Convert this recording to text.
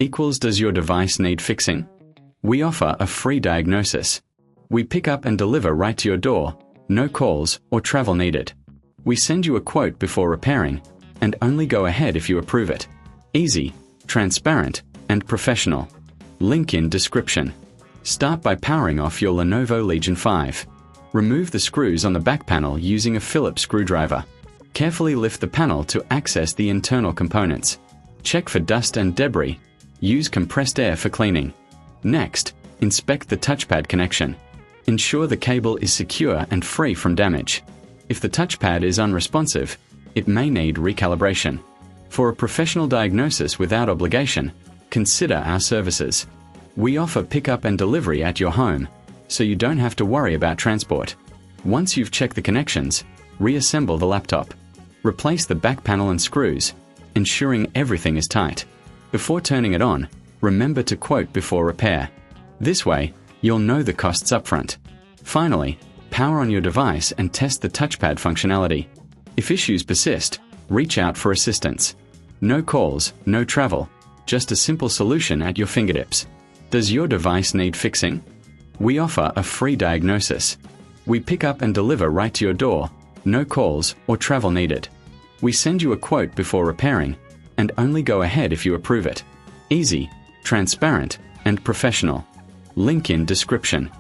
equals does your device need fixing? We offer a free diagnosis. We pick up and deliver right to your door, no calls or travel needed. We send you a quote before repairing, and only go ahead if you approve it. Easy, transparent, and professional. Link in description. Start by powering off your Lenovo Legion 5. Remove the screws on the back panel using a Phillips screwdriver. Carefully lift the panel to access the internal components. Check for dust and debris. Use compressed air for cleaning. Next, inspect the touchpad connection. Ensure the cable is secure and free from damage. If the touchpad is unresponsive, it may need recalibration. For a professional diagnosis without obligation, consider our services. We offer pickup and delivery at your home, so you don't have to worry about transport. Once you've checked the connections, reassemble the laptop. Replace the back panel and screws, ensuring everything is tight. Before turning it on, remember to quote before repair. This way, you'll know the costs upfront. Finally, power on your device and test the touchpad functionality. If issues persist, reach out for assistance. No calls, no travel, just a simple solution at your fingertips. Does your device need fixing? We offer a free diagnosis. We pick up and deliver right to your door, no calls or travel needed. We send you a quote before repairing, and only go ahead if you approve it. Easy, transparent, and professional. Link in description.